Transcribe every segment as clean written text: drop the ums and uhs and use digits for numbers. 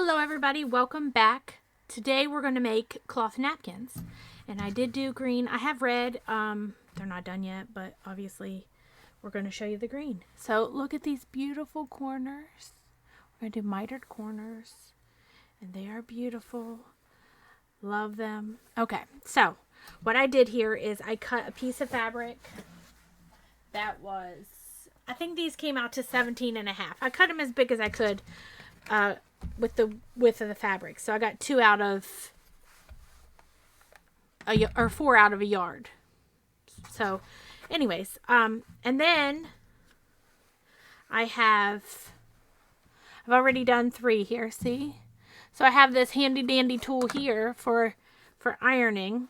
Hello everybody, welcome back. Today we're going to make cloth napkins. And I did do green. I have red. They're not done yet, but obviously we're going to show you the green. So look at these beautiful corners. We're going to do mitered corners. And they are beautiful. Love them. Okay, so what I did here is I cut a piece of fabric that was, I think these came out to 17.5. I cut them as big as I could with the width of the fabric. So I got 2 out of or 4 out of a yard. So anyways, and then I've already done 3 here, see? So I have this handy dandy tool here for ironing.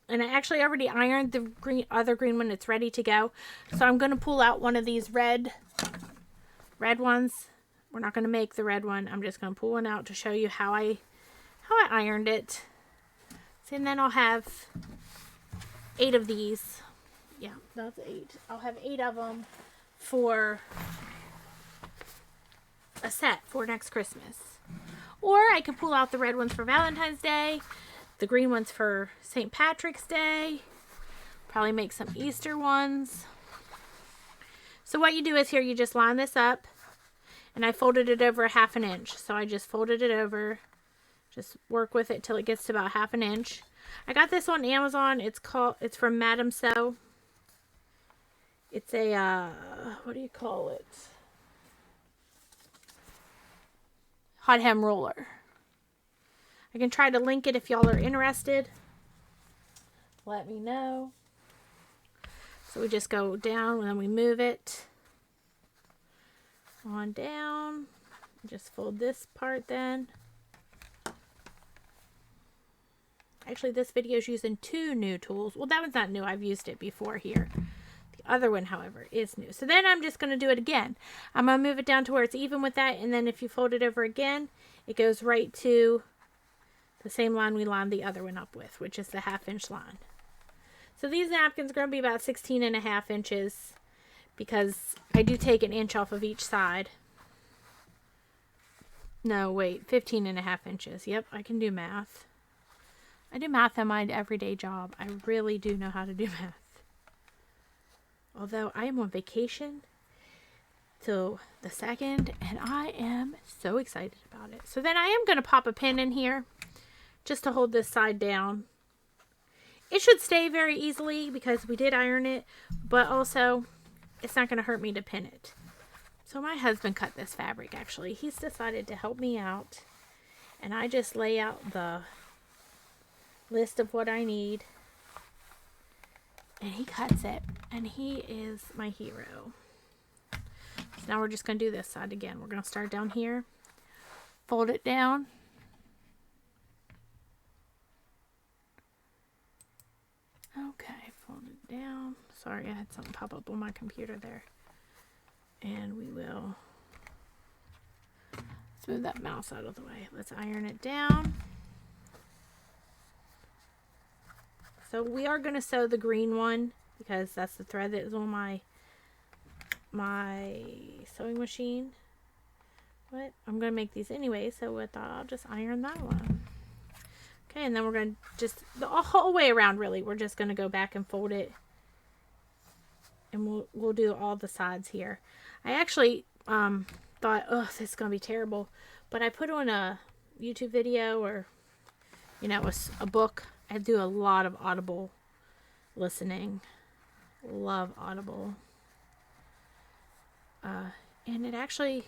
And I actually already ironed the other green one. It's ready to go. So I'm going to pull out one of these red ones. We're not going to make the red one. I'm just going to pull one out to show you how I ironed it. So, and then I'll have 8 of these. Yeah, that's 8. I'll have 8 of them for a set for next Christmas. Or I could pull out the red ones for Valentine's Day, the green ones for St. Patrick's Day, probably make some Easter ones. So what you do is here, you just line this up, and I folded it over 1/2 inch. So I just folded it over, just work with it till it gets to about 1/2 inch. I got this on Amazon. It's from Madam Sew. It's a, what do you call it? Hot hem roller. I can try to link it if y'all are interested. Let me know. So we just go down and then we move it on down. Just fold this part then. Actually, this video is using 2 new tools. Well, that one's not new. I've used it before here. The other one, however, is new. So then I'm just going to do it again. I'm going to move it down to where it's even with that. And then if you fold it over again, it goes right to the same line we lined the other one up with, which is the 1/2 inch line. So these napkins are going to be about 16.5 inches because I do take 1 inch off of each side. No, wait, 15.5 inches. Yep, I can do math. I do math in my everyday job. I really do know how to do math. Although I am on vacation till the 2nd, and I am so excited about it. So then I am going to pop a pin in here just to hold this side down. It should stay very easily because we did iron it, but also it's not going to hurt me to pin it. So my husband cut this fabric, actually. He's decided to help me out, and I just lay out the list of what I need, and he cuts it, and he is my hero. So now we're just going to do this side again. We're going to start down here, fold it down, okay, fold it down. Sorry, I had something pop up on my computer there. And we will move that mouse out of the way. Let's iron it down. So we are going to sew the green one because that's the thread that is on my sewing machine. But I'm going to make these anyway, so I thought I'll just iron that one. Okay, and then we're going to just, the whole way around really, we're just going to go back and fold it. And we'll do all the sides here. I actually thought, oh, this is going to be terrible. But I put on a YouTube video or, you know, a book. I do a lot of Audible listening. Love Audible. And it actually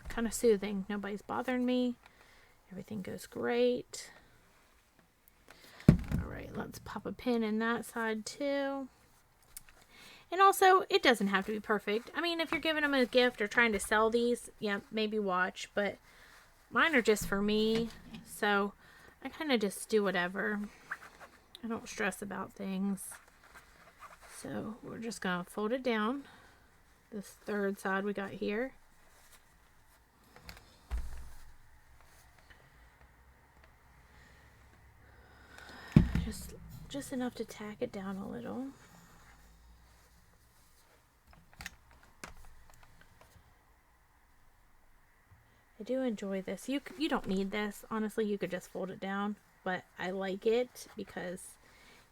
kind of soothing. Nobody's bothering me. Everything goes great. All right, let's pop a pin in that side too. And also, it doesn't have to be perfect. I mean, if you're giving them a gift or trying to sell these, yeah, maybe watch. But mine are just for me. So I kind of just do whatever. I don't stress about things. So we're just going to fold it down. This third side we got here. Just enough to tack it down a little. I do enjoy this. You don't need this. Honestly, you could just fold it down. But I like it because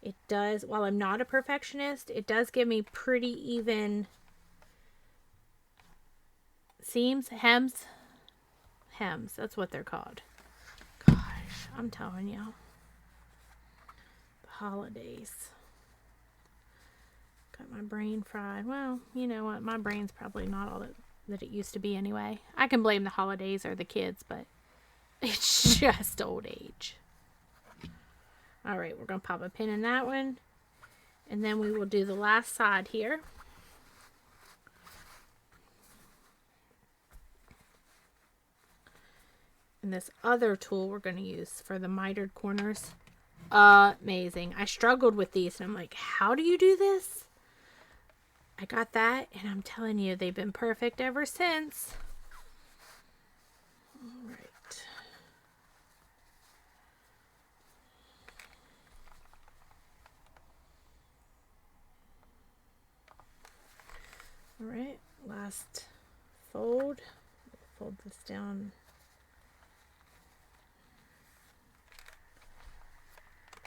it does, while I'm not a perfectionist, it does give me pretty even seams, hems. That's what they're called. Gosh, I'm telling you. The holidays. Got my brain fried. Well, you know what? My brain's probably not all that it used to be anyway. I can blame the holidays or the kids, but it's just old age. All right, we're going to pop a pin in that one. And then we will do the last side here. And this other tool we're going to use for the mitered corners. Amazing. I struggled with these and I'm like, how do you do this? I got that and I'm telling you, they've been perfect ever since. All right. All right, last fold. Fold this down.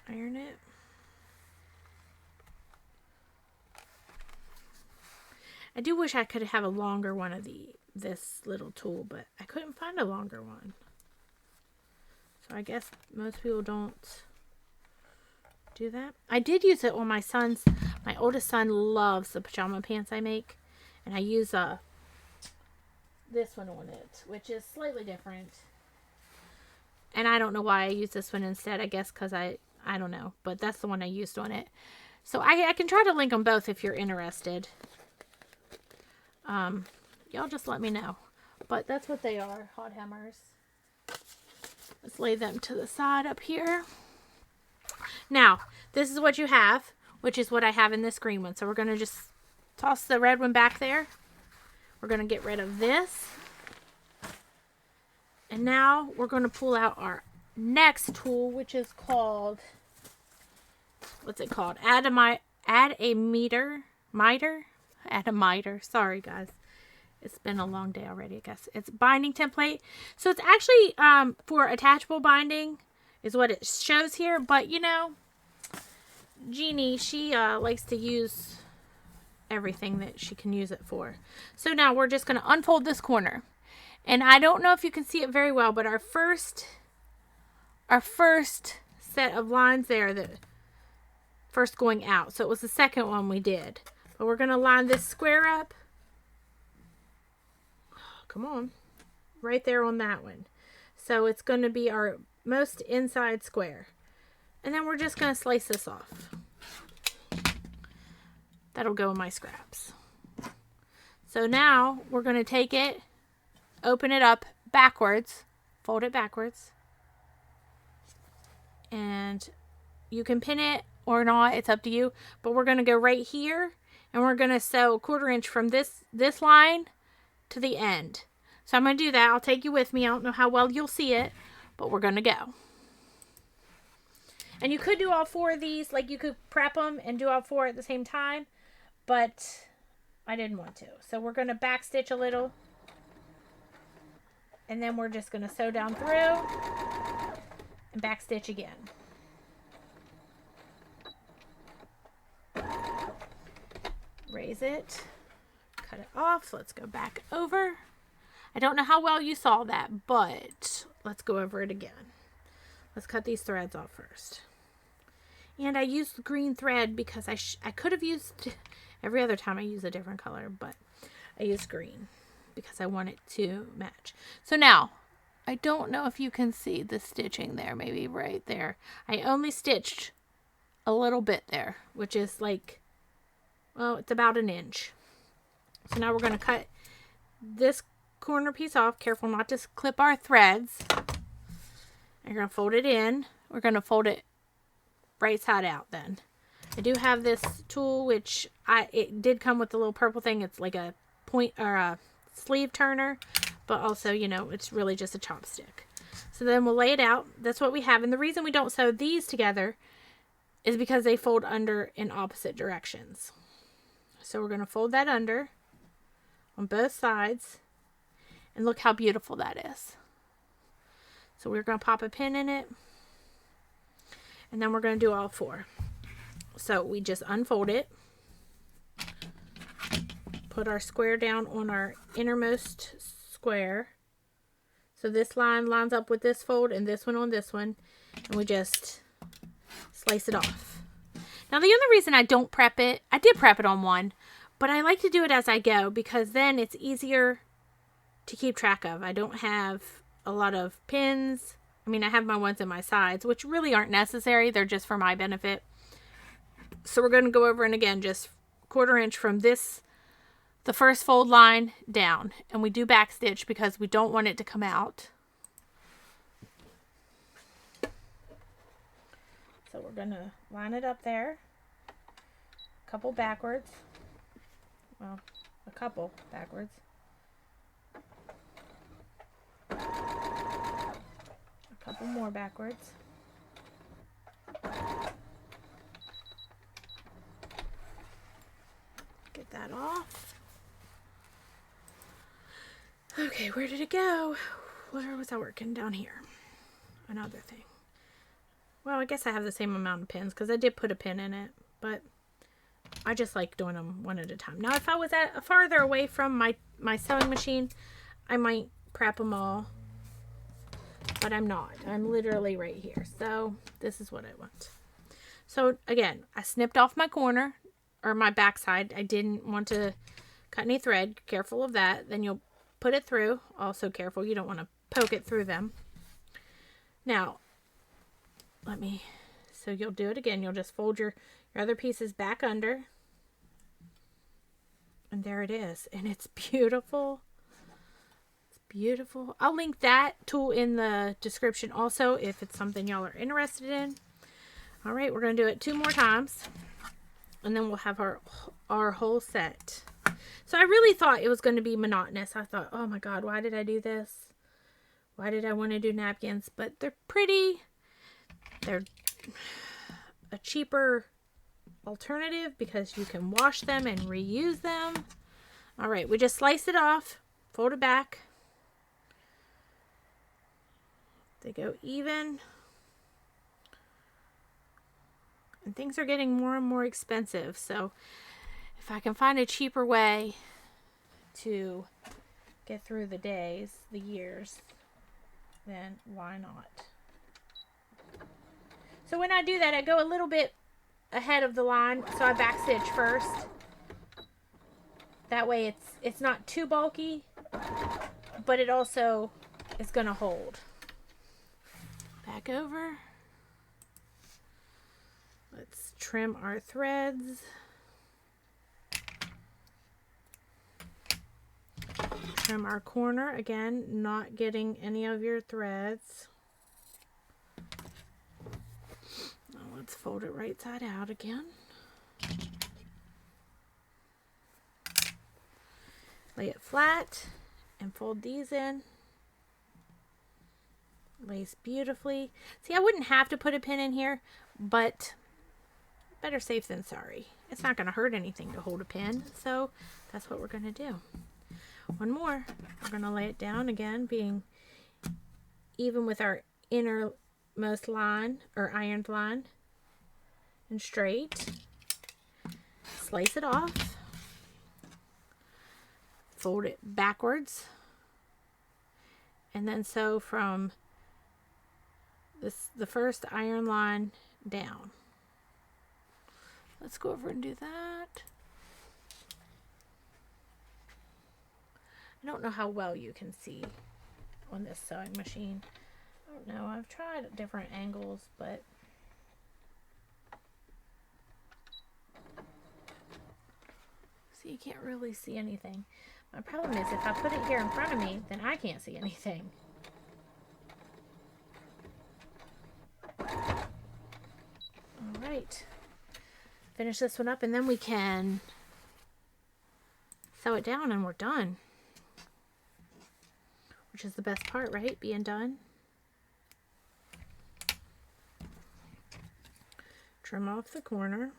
Iron it. I do wish I could have a longer one of this little tool, but I couldn't find a longer one. So I guess most people don't do that. I did use it on my oldest son loves the pajama pants I make. And I use this one on it, which is slightly different. And I don't know why I use this one instead. I guess because I don't know. But that's the one I used on it. So I can try to link them both if you're interested. Y'all just let me know. But that's what they are, hot hammers. Let's lay them to the side up here. Now, this is what you have, which is what I have in this green one. So we're going to just toss the red one back there. We're going to get rid of this. And now we're going to pull out our next tool, which is called, what's it called? Add a mitered. Sorry, guys. It's been a long day already, I guess. It's binding template. So it's actually for attachable binding is what it shows here. But, you know, Jeannie, she likes to use everything that she can use it for. So now we're just going to unfold this corner. And I don't know if you can see it very well, but our first set of lines there, the first going out. So it was the second one we did. But we're going to line this square up. Come on. Right there on that one. So it's going to be our most inside square. And then we're just going to slice this off. That'll go in my scraps. So now we're going to take it, open it up backwards, fold it backwards. And you can pin it or not, it's up to you. But we're going to go right here and we're going to sew 1/4 inch from this line to the end. So I'm going to do that. I'll take you with me. I don't know how well you'll see it, but we're going to go. And you could do all 4 of these, like you could prep them and do all 4 at the same time. But I didn't want to. So we're going to back stitch a little. And then we're just going to sew down through and back stitch again. Raise it. Cut it off. Let's go back over. I don't know how well you saw that, but let's go over it again. Let's cut these threads off first. And I used green thread because I could have used... Every other time I use a different color, but I use green because I want it to match. So now, I don't know if you can see the stitching there, maybe right there. I only stitched a little bit there, which is like, well, it's about 1 inch. So now we're going to cut this corner piece off. Careful not to clip our threads. You're going to fold it in. We're going to fold it right side out then. I do have this tool, which it did come with the little purple thing. It's like a point or a sleeve turner, but also, you know, it's really just a chopstick. So then we'll lay it out. That's what we have. And the reason we don't sew these together is because they fold under in opposite directions. So we're going to fold that under on both sides. And look how beautiful that is. So we're going to pop a pin in it. And then we're going to do all 4. So we just unfold it. Put our square down on our innermost square. So this line lines up with this fold and this one on this one. And we just slice it off. Now the other reason I don't prep it, I did prep it on one, but I like to do it as I go because then it's easier to keep track of. I don't have a lot of pins. I mean, I have my ones in my sides, which really aren't necessary. They're just for my benefit. So we're going to go over and again, just 1/4 inch from this, the first fold line down. And we do back stitch because we don't want it to come out. So we're going to line it up there. A couple backwards. Well, a couple backwards. A couple more backwards. Get that off. Okay, where did it go? Where was I working? Down here. Another thing. Well, I guess I have the same amount of pins because I did put a pin in it, but I just like doing them one at a time. Now, if I was farther away from my sewing machine, I might prep them all, but I'm not. I'm literally right here. So this is what I want. So again, I snipped off my corner or my back side. I didn't want to cut any thread. Careful of that. Then you'll put it through. Also careful. You don't want to poke it through them. Now, so you'll do it again. You'll just fold your other pieces back under. And there it is. And it's beautiful. It's beautiful. I'll link that tool in the description also if it's something y'all are interested in. All right, we're going to do it 2 more times. And then we'll have our whole set. So I really thought it was going to be monotonous. I thought, oh my God, why did I do this? Why did I want to do napkins? But they're pretty. They're a cheaper alternative because you can wash them and reuse them. All right, we just slice it off, fold it back. They go even. And things are getting more and more expensive. So if I can find a cheaper way to get through the days, the years, then why not? So when I do that, I go a little bit ahead of the line, so I back stitch first. That way it's not too bulky, but it also is going to hold. Back over. Let's trim our threads. Trim our corner, again, not getting any of your threads. Let's fold it right side out again. Lay it flat and fold these in. Lays beautifully. See, I wouldn't have to put a pin in here, but better safe than sorry. It's not going to hurt anything to hold a pin, so that's what we're going to do. One more. We're going to lay it down again, being even with our innermost line or ironed line. And straight. Slice it off. Fold it backwards. And then sew from the first iron line down. Let's go over and do that. I don't know how well you can see on this sewing machine. I don't know. I've tried different angles, but you can't really see anything. My problem is if I put it here in front of me, then I can't see anything. All right. Finish this one up and then we can sew it down and we're done. Which is the best part, right? Being done. Trim off the corner.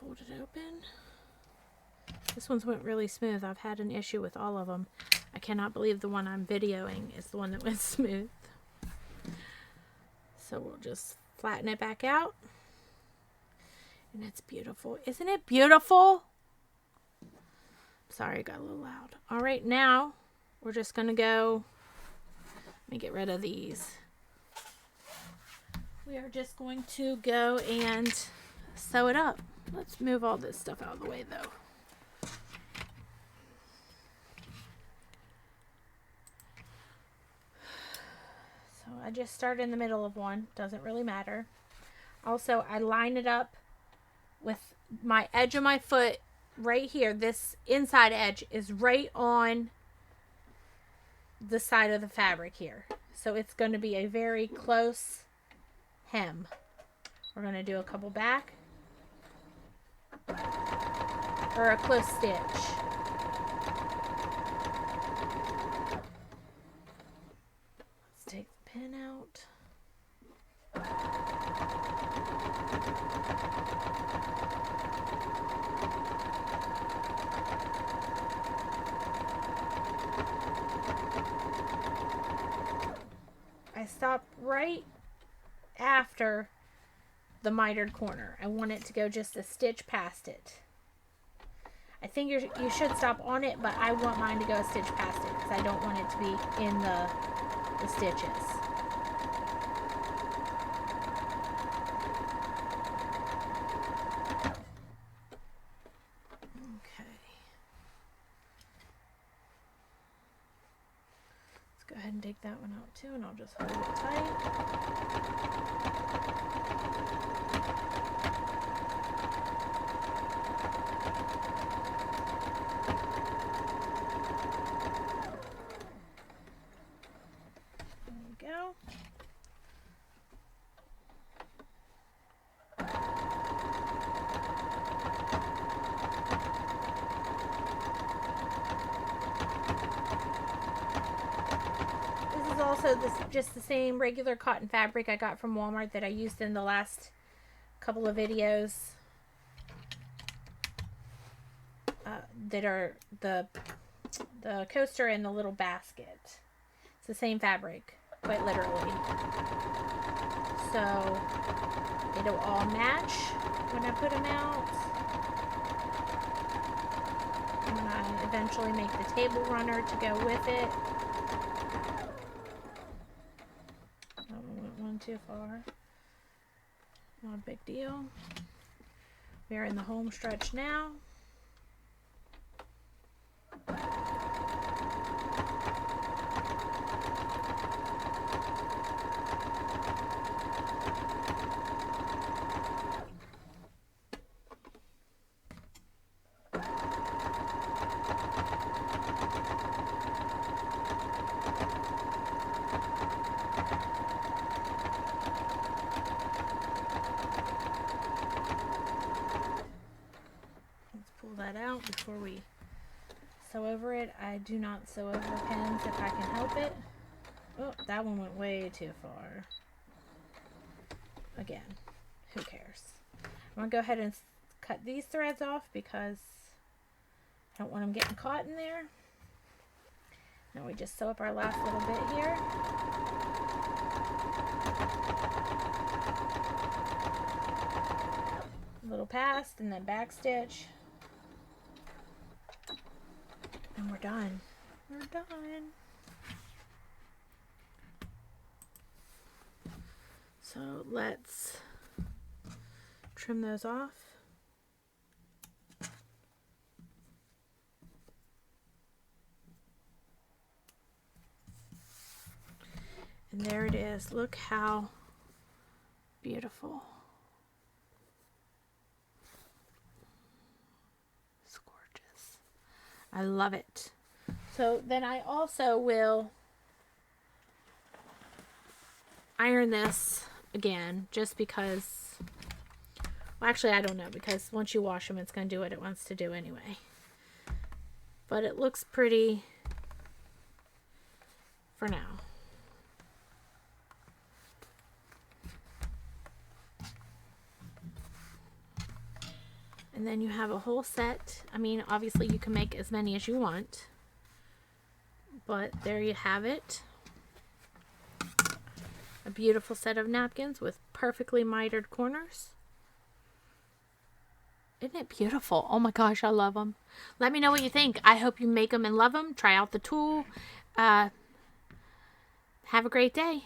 Fold it open. This one's went really smooth. I've had an issue with all of them. I cannot believe the one I'm videoing is the one that went smooth. So we'll just flatten it back out. And it's beautiful. Isn't it beautiful? Sorry, it got a little loud. All right, now we're just going to go. Let me get rid of these. We are just going to go and sew it up. Let's move all this stuff out of the way though. So I just start in the middle of one. Doesn't really matter. Also, I line it up with my edge of my foot right here. This inside edge is right on the side of the fabric here. So it's going to be a very close hem. We're going to do a couple back. Or a close stitch. Let's take the pin out. I stop right after the mitered corner. I want it to go just a stitch past it. I think you should stop on it, but I want mine to go a stitch past it because I don't want it to be in the stitches. Okay. Let's go ahead and take that one out too, and I'll just hold it tight. Go. This is also just the same regular cotton fabric I got from Walmart that I used in the last couple of videos that are the coaster and the little basket. It's the same fabric, quite literally. So it'll all match when I put them out. And when I eventually make the table runner to go with it. That one went one too far. Not a big deal. We are in the home stretch now. That out before we sew over it. I do not sew over pins if I can help it. Oh, that one went way too far. Again, who cares? I'm going to go ahead and cut these threads off because I don't want them getting caught in there. Now we just sew up our last little bit here. A little past and then back stitch. And we're done. We're done. So let's trim those off. And there it is. Look how beautiful. I love it. So then I also will iron this again just because, well, actually I don't know, because once you wash them it's going to do what it wants to do anyway. But it looks pretty for now. And And then you have a whole set. I mean, obviously you can make as many as you want. But there you have it. A beautiful set of napkins with perfectly mitered corners. Isn't it beautiful? Oh my gosh, I love them. Let me know what you think. I hope you make them and love them. Try out the tool. Have a great day.